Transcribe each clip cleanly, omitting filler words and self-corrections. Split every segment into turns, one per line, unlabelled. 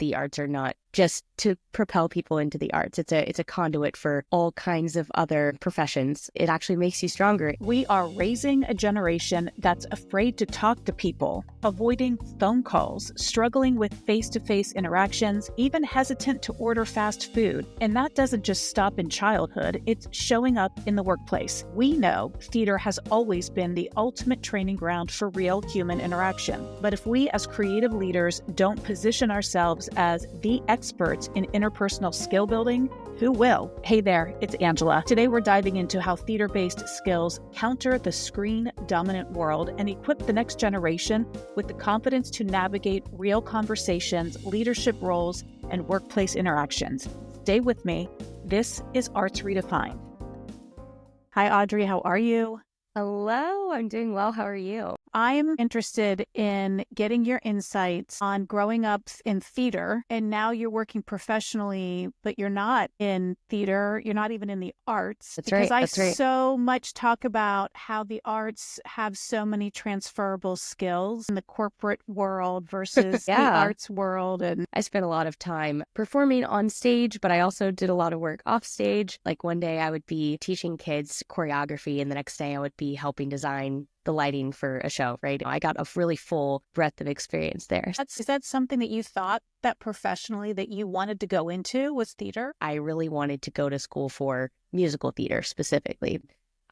the arts are not just to propel people into the arts. It's a conduit for all kinds of other professions. It actually makes you stronger.
We are raising a generation that's afraid to talk to people, avoiding phone calls, struggling with face-to-face interactions, even hesitant to order fast food. And that doesn't just stop in childhood, it's showing up in the workplace. We know theater has always been the ultimate training ground for real human interaction. But if we as creative leaders don't position ourselves as the experts in interpersonal skill building, who will? Hey there, it's Angela. Today we're diving into how theater-based skills counter the screen-dominant world and equip the next generation with the confidence to navigate real conversations, leadership roles, and workplace interactions. Stay with me. This is Arts Redefined. Hi, Audrey. How are you?
Hello, I'm doing well. How are you?
I'm interested in getting your insights on growing up in theater, and now you're working professionally, but you're not in theater. You're not even in the arts.
That's right.
Because I so much talk about how the arts have so many transferable skills in the corporate world versus the arts world. And
I spent a lot of time performing on stage, but I also did a lot of work off stage. Like one day I would be teaching kids choreography, and the next day I would be helping design the lighting for a show, right? I got a really full breadth of experience there.
Is that something that you thought that professionally that you wanted to go into was theater?
I really wanted to go to school for musical theater specifically.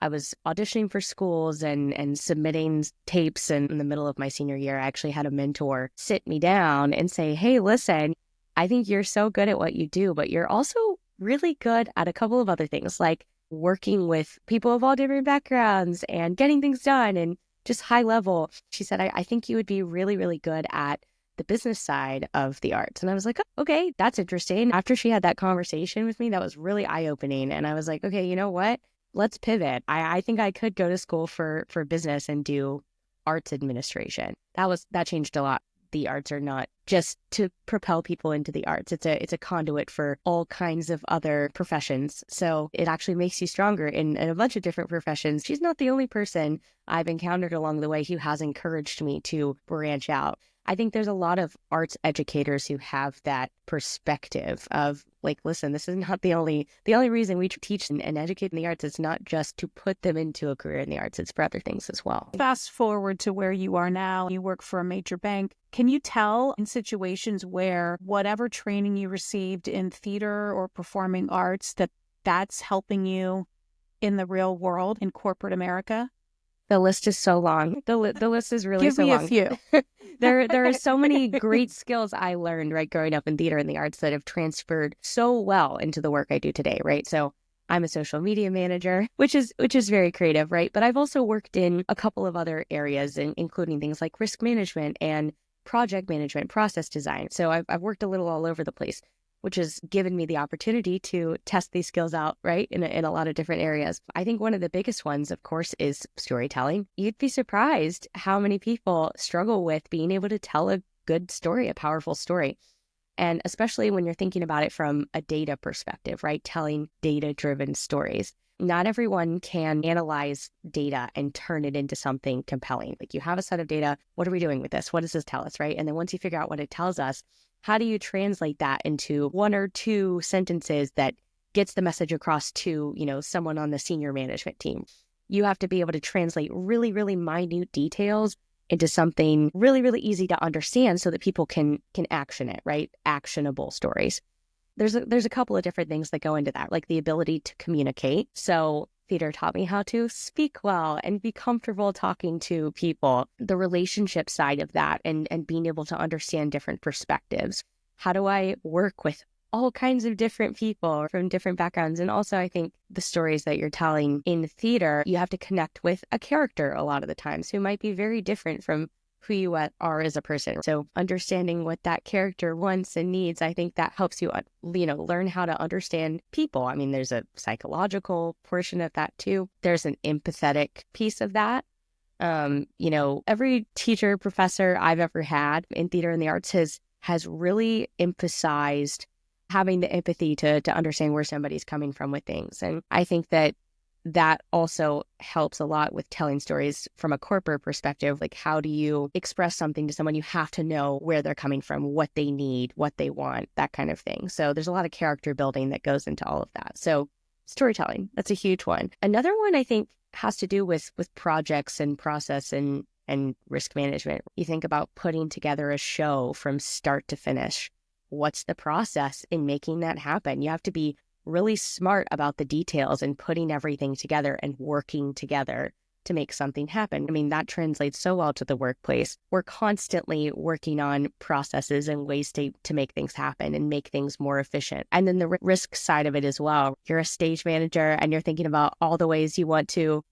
I was auditioning for schools and submitting tapes, and in the middle of my senior year, I actually had a mentor sit me down and say, hey, listen, I think you're so good at what you do, but you're also really good at a couple of other things, like working with people of all different backgrounds and getting things done and just high level. She said, I think you would be really, really good at the business side of the arts. And I was like, oh, okay, that's interesting. After she had that conversation with me, that was really eye-opening. And I was like, okay, you know what? Let's pivot. I think I could go to school for business and do arts administration. That changed a lot. The arts are not just to propel people into the arts. It's a conduit for all kinds of other professions. So it actually makes you stronger in a bunch of different professions. She's not the only person I've encountered along the way who has encouraged me to branch out. I think there's a lot of arts educators who have that perspective of like, listen, this is not the only reason we teach and educate in the arts. It's not just to put them into a career in the arts. It's for other things as well.
Fast forward to where you are now. You work for a major bank. Can you tell in situations where whatever training you received in theater or performing arts that's helping you in the real world in corporate America?
The list is so long. The list is really so long.
Give me a few.
There are so many great skills I learned, right, growing up in theater and the arts that have transferred so well into the work I do today, right? So I'm a social media manager, which is very creative, right? But I've also worked in a couple of other areas, including things like risk management and project management, process design. So I've worked a little all over the place, which has given me the opportunity to test these skills out, right, in a lot of different areas. I think one of the biggest ones, of course, is storytelling. You'd be surprised how many people struggle with being able to tell a good story, a powerful story. And especially when you're thinking about it from a data perspective, right, telling data-driven stories. Not everyone can analyze data and turn it into something compelling. Like you have a set of data, what are we doing with this? What does this tell us, right? And then once you figure out what it tells us, how do you translate that into one or two sentences that gets the message across to, someone on the senior management team? You have to be able to translate really, really minute details into something really, really easy to understand so that people can action it, right? Actionable stories. There's a couple of different things that go into that, like the ability to communicate. So theater taught me how to speak well and be comfortable talking to people. The relationship side of that and being able to understand different perspectives. How do I work with all kinds of different people from different backgrounds? And also, I think the stories that you're telling in theater, you have to connect with a character a lot of the times who might be very different from who you are as a person. So understanding what that character wants and needs, I think that helps you, learn how to understand people. I mean, there's a psychological portion of that too. There's an empathetic piece of that. Every teacher, professor I've ever had in theater and the arts has really emphasized having the empathy to understand where somebody's coming from with things. And I think that that also helps a lot with telling stories from a corporate perspective. Like, how do you express something to someone? You have to know where they're coming from, what they need, what they want, that kind of thing. So there's a lot of character building that goes into all of that. So storytelling, that's a huge one. Another one I think has to do with projects and process and risk management. You think about putting together a show from start to finish. What's the process in making that happen? You have to be really smart about the details and putting everything together and working together to make something happen. I mean, that translates so well to the workplace. We're constantly working on processes and ways to make things happen and make things more efficient. And then the risk side of it as well. You're a stage manager and you're thinking about all the ways you want to,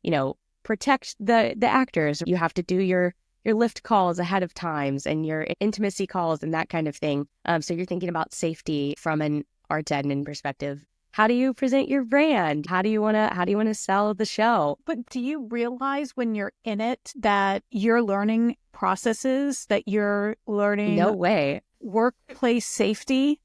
protect the actors. You have to do your lift calls ahead of times and your intimacy calls and that kind of thing. So you're thinking about safety from an arts admin perspective. How do you present your brand? How do you want to sell the show?
But do you realize when you're in it that you're learning processes, that you're learning
No way.
workplace safety,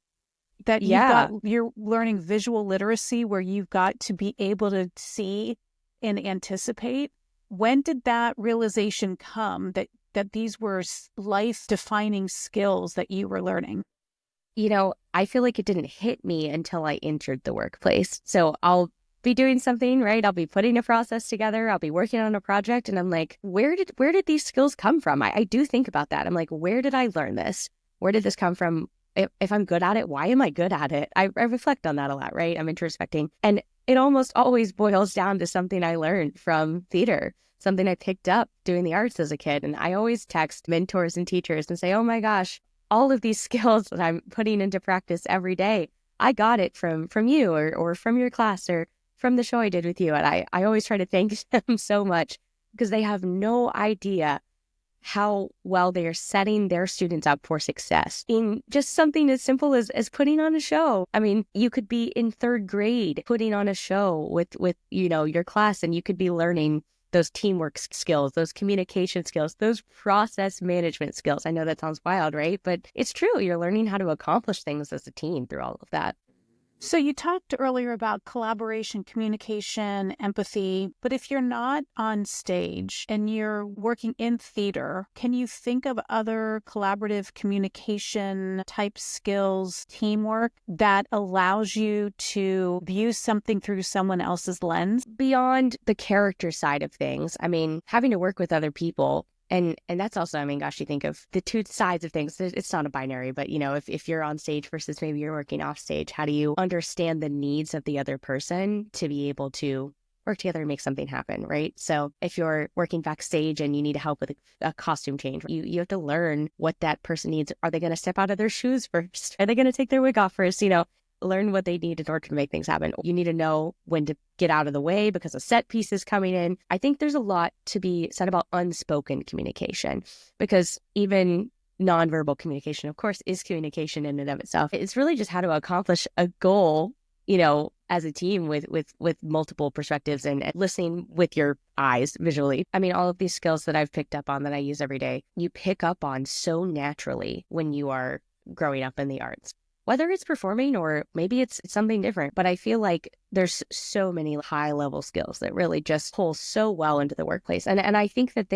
that you're learning visual literacy where you've got to be able to see and anticipate? When did that realization come that these were life-defining skills that you were learning?
I feel like it didn't hit me until I entered the workplace. So I'll be doing something, right? I'll be putting a process together. I'll be working on a project. And I'm like, where did these skills come from? I do think about that. I'm like, where did I learn this? Where did this come from? If I'm good at it, why am I good at it? I reflect on that a lot, right? I'm introspecting. And it almost always boils down to something I learned from theater, something I picked up doing the arts as a kid. And I always text mentors and teachers and say, oh my gosh, all of these skills that I'm putting into practice every day, I got it from you or from your class or from the show I did with you. And I always try to thank them so much because they have no idea how well they are setting their students up for success in just something as simple as putting on a show. I mean, you could be in third grade putting on a show with your class, and you could be learning those teamwork skills, those communication skills, those process management skills. I know that sounds wild, right? But it's true. You're learning how to accomplish things as a team through all of that.
So you talked earlier about collaboration, communication, empathy, but if you're not on stage and you're working in theater, can you think of other collaborative communication type skills, teamwork that allows you to view something through someone else's lens?
Beyond the character side of things, I mean, having to work with other people. And that's also, I mean, gosh, you think of the two sides of things. It's not a binary, but, if you're on stage versus maybe you're working off stage, how do you understand the needs of the other person to be able to work together and make something happen, right? So if you're working backstage and you need help with a costume change, you have to learn what that person needs. Are they going to step out of their shoes first? Are they going to take their wig off first? Learn what they need in order to make things happen. You need to know when to get out of the way because a set piece is coming in. I think there's a lot to be said about unspoken communication, because even nonverbal communication, of course, is communication in and of itself. It's really just how to accomplish a goal, as a team with multiple perspectives and listening with your eyes visually. I mean, all of these skills that I've picked up on that I use every day, you pick up on so naturally when you are growing up in the arts. Whether it's performing or maybe it's something different, but I feel like there's so many high-level skills that really just pull so well into the workplace. And I think that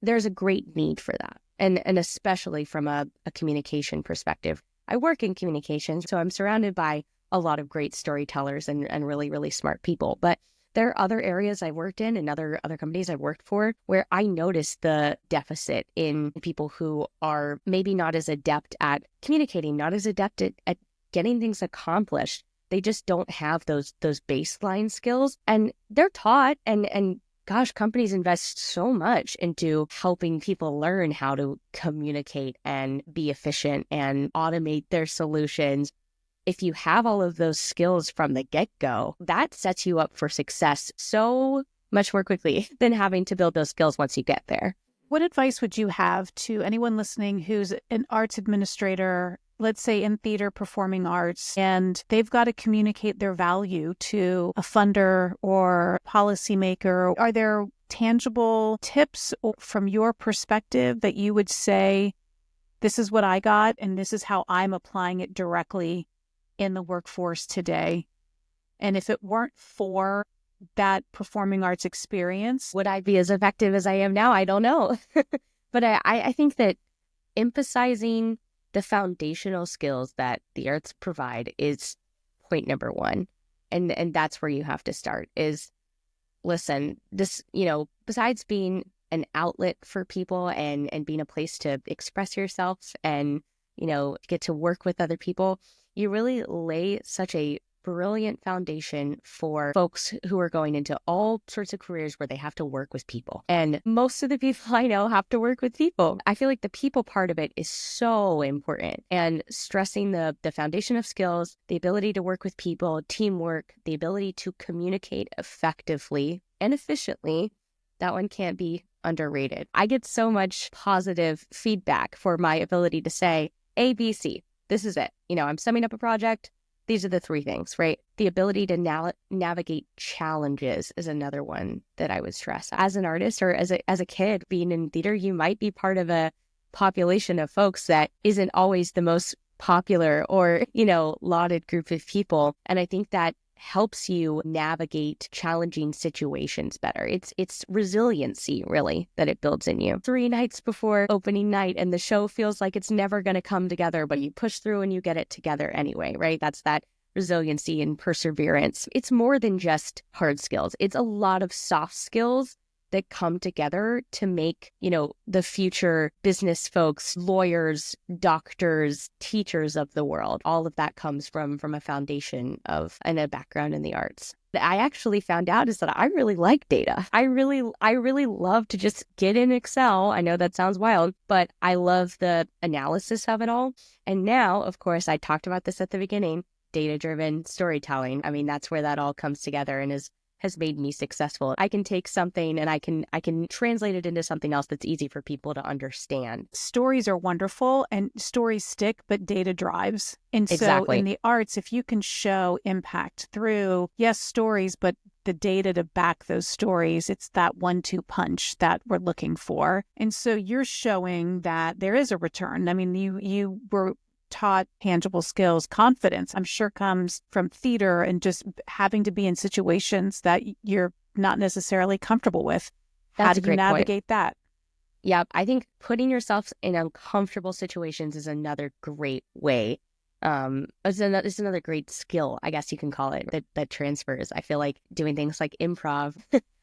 there's a great need for that. And especially from a communication perspective. I work in communications, so I'm surrounded by a lot of great storytellers and really, really smart people. But there are other areas I worked in and other companies I worked for where I noticed the deficit in people who are maybe not as adept at communicating, not as adept at getting things accomplished. They just don't have those baseline skills, and they're taught. And gosh, companies invest so much into helping people learn how to communicate and be efficient and automate their solutions. If you have all of those skills from the get-go, that sets you up for success so much more quickly than having to build those skills once you get there.
What advice would you have to anyone listening who's an arts administrator, let's say in theater, performing arts, and they've got to communicate their value to a funder or policymaker? Are there tangible tips from your perspective that you would say, this is what I got and this is how I'm applying it directly in the workforce today? And if it weren't for that performing arts experience?
Would I be as effective as I am now? I don't know. But I think that emphasizing the foundational skills that the arts provide is point number one. And that's where you have to start is, listen, this, besides being an outlet for people and being a place to express yourself and, get to work with other people, you really lay such a brilliant foundation for folks who are going into all sorts of careers where they have to work with people. And most of the people I know have to work with people. I feel like the people part of it is so important, and stressing the foundation of skills, the ability to work with people, teamwork, the ability to communicate effectively and efficiently, that one can't be underrated. I get so much positive feedback for my ability to say A, B, C. This is it. I'm summing up a project. These are the three things, right? The ability to navigate challenges is another one that I would stress. As an artist or as a kid being in theater, you might be part of a population of folks that isn't always the most popular or, lauded group of people. And I think that helps you navigate challenging situations better. It's resiliency, really, that it builds in you. 3 nights before opening night and the show feels like it's never going to come together, but you push through and you get it together anyway, right? That's that resiliency and perseverance. It's more than just hard skills. It's a lot of soft skills that come together to make, the future business folks, lawyers, doctors, teachers of the world. All of that comes from a foundation of and a background in the arts. I actually found out is that I really like data. I really love to just get in Excel. I know that sounds wild, but I love the analysis of it all. And now, of course, I talked about this at the beginning, data-driven storytelling. I mean, that's where that all comes together and has made me successful. I can take something and I can translate it into something else that's easy for people to understand.
Stories are wonderful and stories stick, but data drives. And
Exactly.
So in the arts, if you can show impact through, yes, stories, but the data to back those stories, it's that 1-2 punch that we're looking for. And so you're showing that there is a return. I mean, you were taught tangible skills. Confidence, I'm sure, comes from theater and just having to be in situations that you're not necessarily comfortable with. How
That's a
do you
great point.
navigate that?
Yeah, I think putting yourself in uncomfortable situations is another great way. It's another great skill, I guess you can call it, that transfers. I feel like doing things like improv.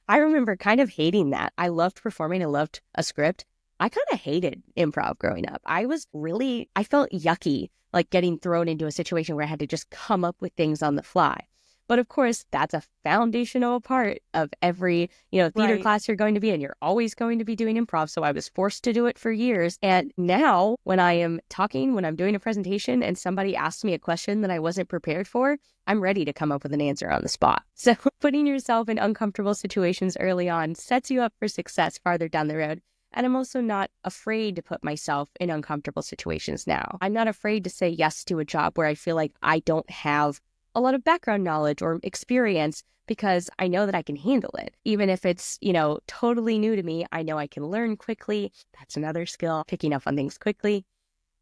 I remember kind of hating that. I loved performing. I loved a script. I kind of hated improv growing up. I felt yucky, like getting thrown into a situation where I had to just come up with things on the fly. But of course, that's a foundational part of every, theater
Right.
class you're going to be in. You're always going to be doing improv. So I was forced to do it for years. And now when I'm doing a presentation and somebody asks me a question that I wasn't prepared for, I'm ready to come up with an answer on the spot. So putting yourself in uncomfortable situations early on sets you up for success farther down the road. And I'm also not afraid to put myself in uncomfortable situations now. I'm not afraid to say yes to a job where I feel like I don't have a lot of background knowledge or experience, because I know that I can handle it. Even if it's, totally new to me, I know I can learn quickly. That's another skill, picking up on things quickly.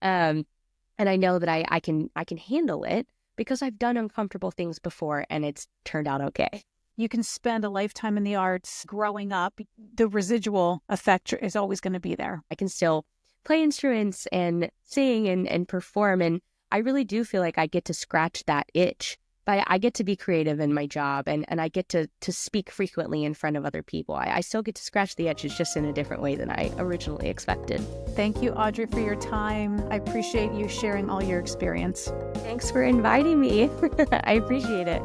And I know that I can handle it because I've done uncomfortable things before and it's turned out okay.
You can spend a lifetime in the arts growing up. The residual effect is always going to be there.
I can still play instruments and sing and perform. And I really do feel like I get to scratch that itch. But I get to be creative in my job and I get to speak frequently in front of other people. I still get to scratch the itch. It's just in a different way than I originally expected.
Thank you, Audrey, for your time. I appreciate you sharing all your experience.
Thanks for inviting me. I appreciate it.